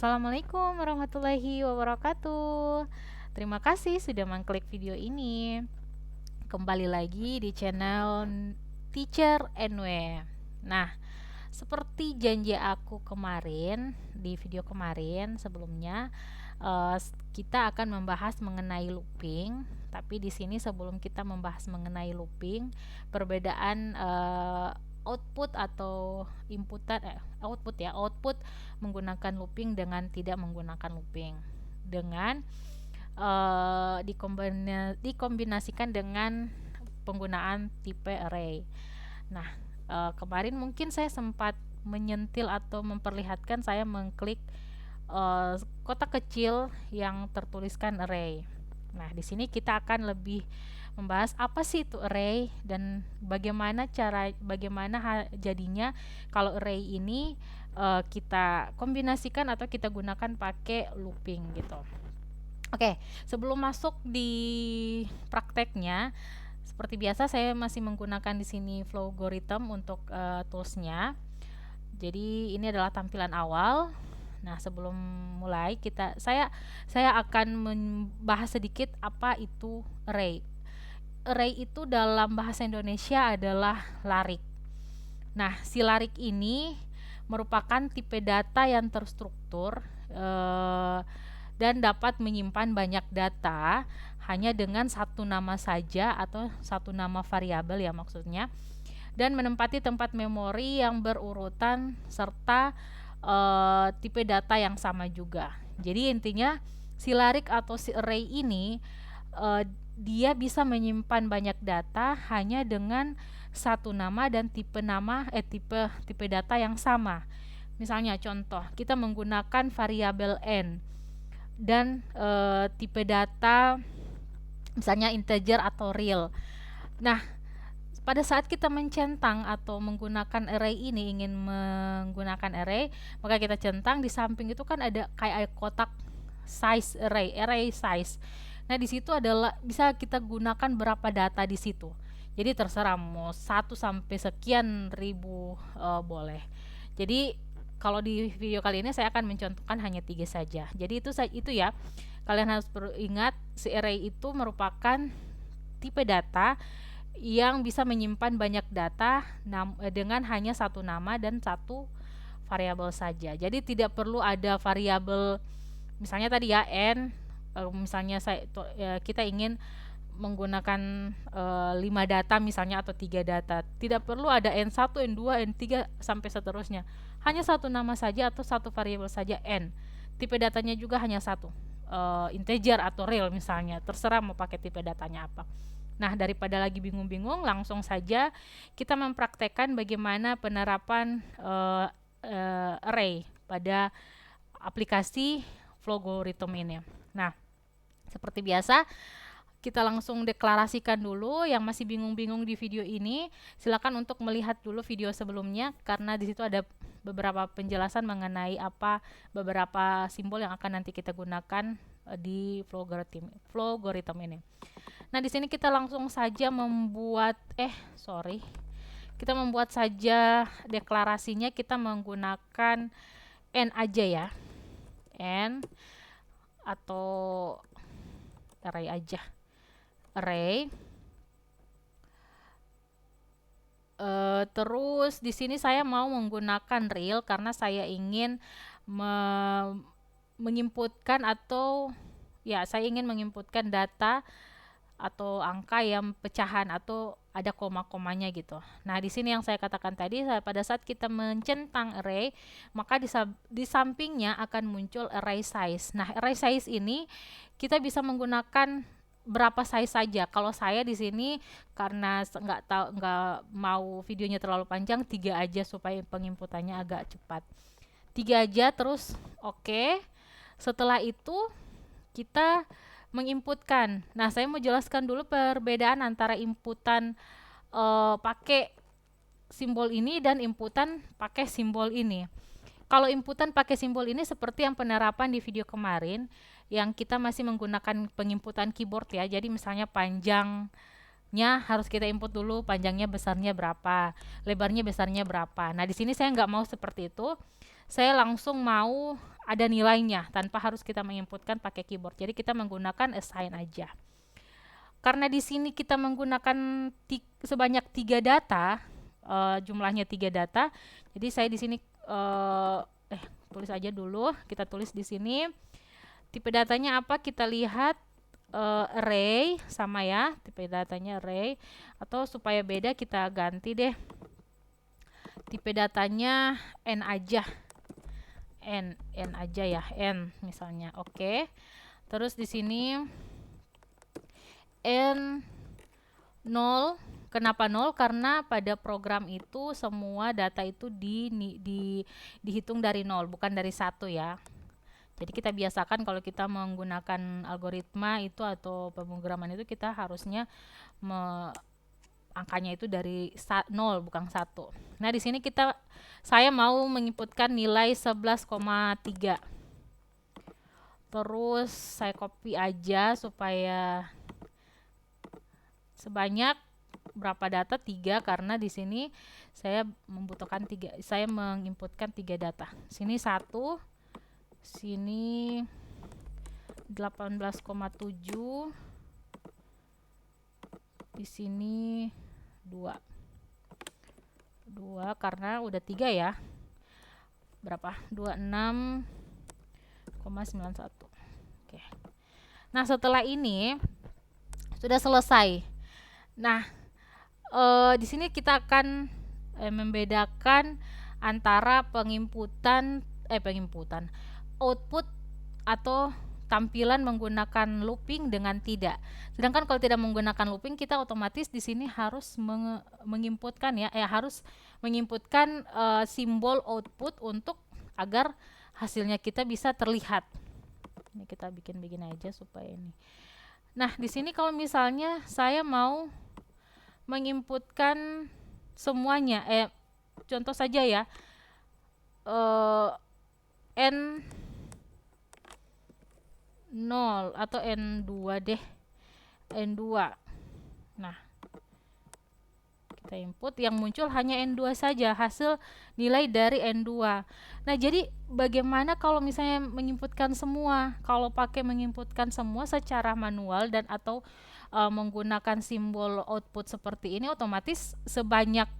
Assalamualaikum warahmatullahi wabarakatuh. Terima kasih sudah mengklik video ini. Kembali lagi di channel Teacher NW. Nah, seperti janji aku kemarin di video kemarin sebelumnya, kita akan membahas mengenai looping. Tapi di sini sebelum kita membahas mengenai looping, perbedaan output atau output menggunakan looping dengan tidak menggunakan looping, dengan dikombinasikan dengan penggunaan tipe array. Nah, kemarin mungkin saya sempat menyentil atau memperlihatkan saya mengklik kotak kecil yang tertuliskan array. Nah, di sini kita akan lebih membahas apa sih itu array dan bagaimana jadinya kalau array ini kita kombinasikan atau kita gunakan pakai looping gitu. Oke, sebelum masuk di prakteknya, seperti biasa saya masih menggunakan di sini Flowgorithm untuk toolsnya. Jadi ini adalah tampilan awal. Nah, sebelum mulai saya akan membahas sedikit apa itu array. Array itu dalam bahasa Indonesia adalah larik. Nah, si larik ini merupakan tipe data yang terstruktur dan dapat menyimpan banyak data hanya dengan satu nama saja atau satu nama variabel ya maksudnya, dan menempati tempat memori yang berurutan serta tipe data yang sama juga. Jadi intinya si larik atau si array ini dia bisa menyimpan banyak data hanya dengan satu nama dan tipe data yang sama. Misalnya contoh, kita menggunakan variabel n dan tipe data misalnya integer atau real. Nah, pada saat kita mencentang atau menggunakan array ini, ingin menggunakan array, maka kita centang, di samping itu kan ada kayak kotak size array size. Nah, di situ adalah bisa kita gunakan berapa data di situ. Jadi terserah mau 1 sampai sekian ribu boleh. Jadi kalau di video kali ini saya akan mencontohkan hanya 3 saja. Jadi itu ya. Kalian harus ingat si array itu merupakan tipe data yang bisa menyimpan banyak data dengan hanya satu nama dan satu variabel saja. Jadi tidak perlu ada variabel, misalnya tadi ya n, misalnya kita ingin menggunakan 5 data misalnya atau 3 data. Tidak perlu ada n1, n2, n3 sampai seterusnya. Hanya satu nama saja atau satu variabel saja n. Tipe datanya juga hanya satu, integer atau real misalnya. Terserah mau pakai tipe datanya apa. Nah, daripada lagi bingung-bingung, langsung saja kita mempraktekkan bagaimana penerapan array pada aplikasi Flowgorithm ini. Nah, seperti biasa, kita langsung deklarasikan dulu. Yang masih bingung-bingung di video ini, silakan untuk melihat dulu video sebelumnya, karena di situ ada beberapa penjelasan mengenai beberapa simbol yang akan nanti kita gunakan di Flowgorithm ini. Nah, di sini kita langsung saja kita membuat saja deklarasinya. Kita menggunakan n aja ya, n atau array aja, array. Terus di sini saya mau menggunakan real karena saya ingin menginputkan saya ingin menginputkan data atau angka yang pecahan atau ada koma-komanya gitu. Nah, di sini yang saya katakan tadi, pada saat kita mencentang array, maka di sampingnya akan muncul array size. Nah, array size ini kita bisa menggunakan berapa size saja. Kalau saya di sini karena nggak mau videonya terlalu panjang, 3 aja supaya penginputannya agak cepat. 3 aja, terus oke. Setelah itu kita menginputkan. Nah, saya mau jelaskan dulu perbedaan antara inputan pakai simbol ini dan inputan pakai simbol ini. Kalau inputan pakai simbol ini seperti yang penerapan di video kemarin, yang kita masih menggunakan penginputan keyboard ya. Jadi misalnya panjangnya harus kita input dulu, panjangnya besarnya berapa, lebarnya besarnya berapa. Nah, di sini saya nggak mau seperti itu. Saya langsung mau ada nilainya tanpa harus kita menginputkan pakai keyboard. Jadi kita menggunakan assign aja. Karena di sini kita menggunakan sebanyak 3 data, jumlahnya 3 data. Jadi saya di sini tulis aja dulu. Kita tulis di sini tipe datanya apa? Kita lihat array sama ya, tipe datanya array, atau supaya beda kita ganti deh. Tipe datanya n aja. N aja ya, n misalnya. Oke. Terus di sini n 0. Kenapa 0? Karena pada program itu semua data itu dihitung dari 0, bukan dari 1 ya. Jadi kita biasakan kalau kita menggunakan algoritma itu atau pemrograman itu, kita harusnya angkanya itu dari 0 bukan 1. Nah, di sini saya mau menginputkan nilai 11,3. Terus saya copy aja supaya sebanyak berapa data? 3, karena di sini saya membutuhkan 3. Saya menginputkan 3 data. Sini 1, sini 18,7, di sini 2 karena udah 3 ya. Berapa? 26,91. Oke. Nah, setelah ini sudah selesai. Nah, di sini kita akan membedakan antara pengimputan output atau tampilan menggunakan looping dengan tidak. Sedangkan kalau tidak menggunakan looping, kita otomatis di sini harus menginputkan ya, harus menginputkan simbol output untuk agar hasilnya kita bisa terlihat. Ini kita bikin aja supaya ini. Nah, di sini kalau misalnya saya mau menginputkan semuanya, contoh saja ya, n 0 atau n2 deh, n2. Nah, kita input, yang muncul hanya n2 saja, hasil nilai dari n2. Nah, jadi bagaimana kalau misalnya menginputkan semua? Kalau pakai menginputkan semua secara manual dan atau menggunakan simbol output seperti ini, otomatis sebanyak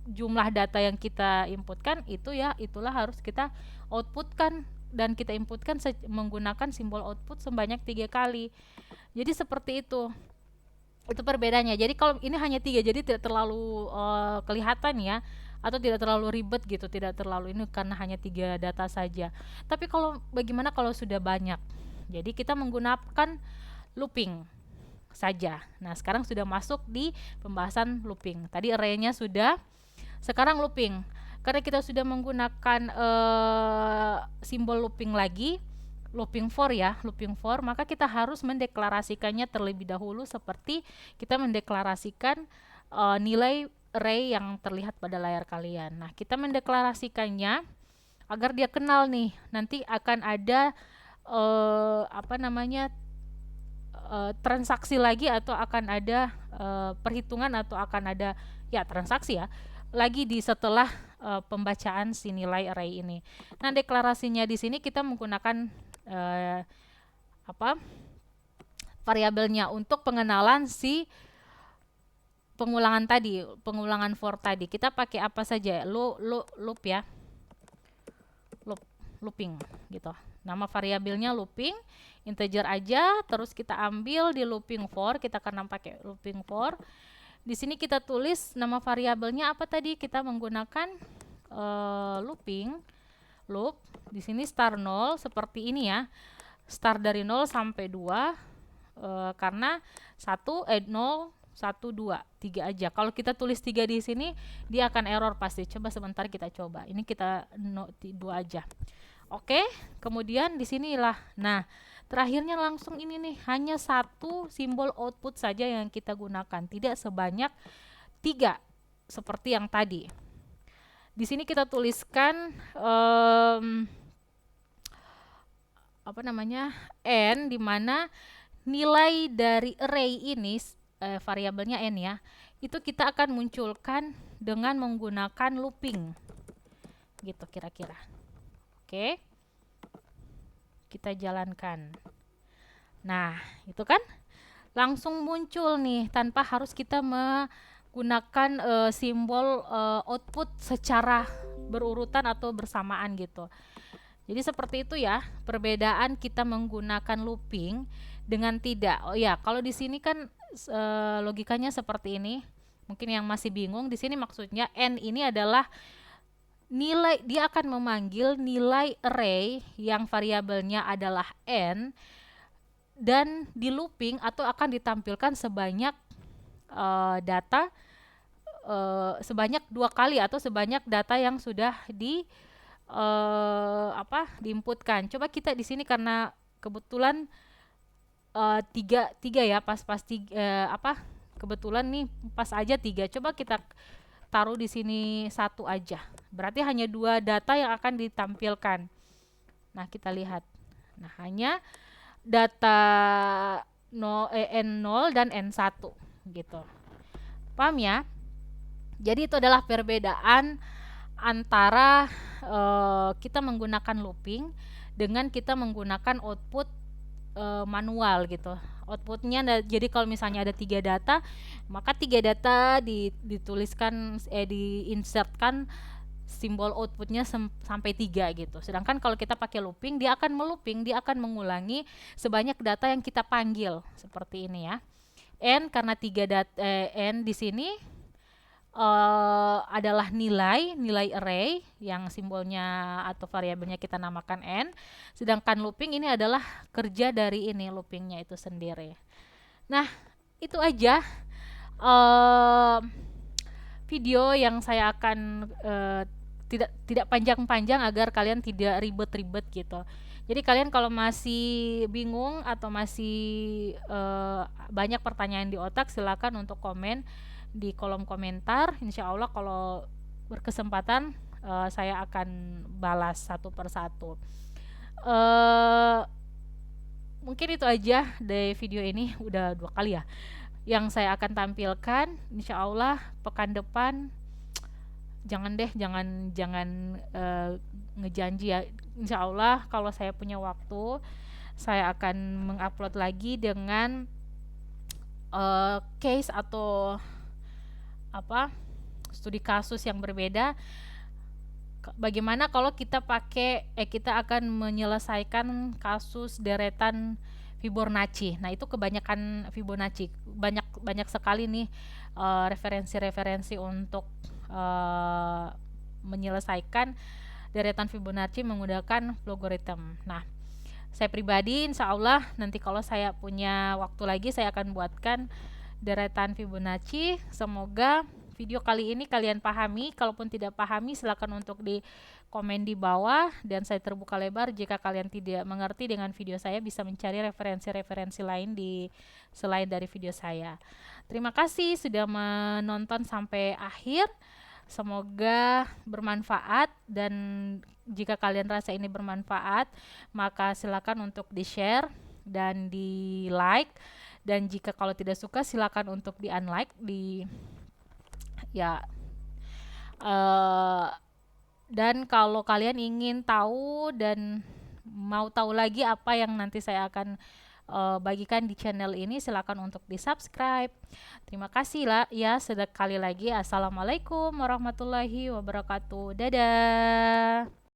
jumlah data yang kita inputkan itulah harus kita outputkan, dan kita inputkan menggunakan simbol output sebanyak 3 kali. Jadi seperti itu perbedaannya. Jadi kalau ini hanya 3, jadi tidak terlalu kelihatan ya, atau tidak terlalu ribet gitu, tidak terlalu ini karena hanya 3 data saja. Tapi bagaimana kalau sudah banyak? Jadi kita menggunakan looping saja. Nah, sekarang sudah masuk di pembahasan looping. Tadi array-nya sudah, sekarang looping. Karena kita sudah menggunakan simbol looping lagi, looping for ya, looping for, maka kita harus mendeklarasikannya terlebih dahulu seperti kita mendeklarasikan nilai array yang terlihat pada layar kalian. Nah, kita mendeklarasikannya agar dia kenal nih, nanti akan ada transaksi lagi, atau akan ada perhitungan, atau akan ada ya transaksi ya lagi di setelah pembacaan si nilai array ini. Nah, deklarasinya di sini kita menggunakan variabelnya untuk pengenalan si pengulangan for tadi. Kita pakai apa saja? Loop ya. Looping gitu. Nama variabelnya looping, integer aja, terus kita ambil di looping for, kita akan pakai looping for. Di sini kita tulis nama variabelnya apa tadi? Kita menggunakan looping loop. Di sini start 0 seperti ini ya. Start dari 0 sampai 2 karena 0, 1, 2, 3 aja. Kalau kita tulis 3 di sini, dia akan error pasti. Coba sebentar kita coba. Ini kita 2 aja. Oke, kemudian di sinilah. Nah, terakhirnya langsung ini nih, hanya 1 simbol output saja yang kita gunakan, tidak sebanyak 3 seperti yang tadi. Di sini kita tuliskan n, di mana nilai dari array ini variabelnya n ya, itu kita akan munculkan dengan menggunakan looping gitu kira-kira. Oke. kita jalankan. Nah, itu kan langsung muncul nih tanpa harus kita menggunakan simbol output secara berurutan atau bersamaan gitu. Jadi seperti itu ya, perbedaan kita menggunakan looping dengan tidak. Oh ya, kalau di sini kan logikanya seperti ini. Mungkin yang masih bingung, di sini maksudnya n ini adalah nilai, dia akan memanggil nilai array yang variabelnya adalah n, dan di looping atau akan ditampilkan sebanyak data sebanyak 2 kali atau sebanyak data yang sudah diinputkan. Coba kita di sini karena kebetulan tiga ya, pas kebetulan nih pas aja 3. Coba kita taruh di sini 1 aja. Berarti hanya 2 data yang akan ditampilkan. Nah, kita lihat. Nah, hanya data N0 dan N1 gitu. Paham ya? Jadi itu adalah perbedaan antara kita menggunakan looping dengan kita menggunakan output manual gitu. Outputnya jadi kalau misalnya ada 3 data, maka 3 data dituliskan diinsertkan simbol outputnya sampai 3 gitu. Sedangkan kalau kita pakai looping, dia akan mengulangi sebanyak data yang kita panggil seperti ini ya. N karena 3 data N di sini adalah nilai array yang simbolnya atau variabelnya kita namakan n, sedangkan looping ini adalah kerja dari ini loopingnya itu sendiri. Nah, itu aja video yang saya akan tidak panjang-panjang agar kalian tidak ribet-ribet gitu. Jadi kalian kalau masih bingung atau masih banyak pertanyaan di otak, silakan untuk komen di kolom komentar. Insya Allah kalau berkesempatan saya akan balas satu persatu. Mungkin itu aja dari video ini, udah 2 kali ya yang saya akan tampilkan. Insya Allah pekan depan jangan ngejanji ya. Insya Allah kalau saya punya waktu, saya akan mengupload lagi dengan case atau studi kasus yang berbeda. Bagaimana kalau kita kita akan menyelesaikan kasus deretan Fibonacci. Nah, itu kebanyakan Fibonacci. Banyak sekali nih referensi-referensi untuk menyelesaikan deretan Fibonacci menggunakan logaritma. Nah, saya pribadi insya Allah nanti kalau saya punya waktu lagi, saya akan buatkan deretan Fibonacci. Semoga video kali ini kalian pahami. Kalaupun tidak pahami, silakan untuk di komen di bawah, dan saya terbuka lebar jika kalian tidak mengerti dengan video saya, bisa mencari referensi-referensi lain selain dari video saya. Terima kasih sudah menonton sampai akhir. Semoga bermanfaat, dan jika kalian rasa ini bermanfaat, maka silakan untuk di-share dan di-like. Dan jika kalau tidak suka, silakan untuk di-unlike dan kalau kalian ingin tahu dan mau tahu lagi apa yang nanti saya akan bagikan di channel ini, silakan untuk di-subscribe. Terima kasih lah ya, sekali lagi. Assalamualaikum warahmatullahi wabarakatuh. Dadah.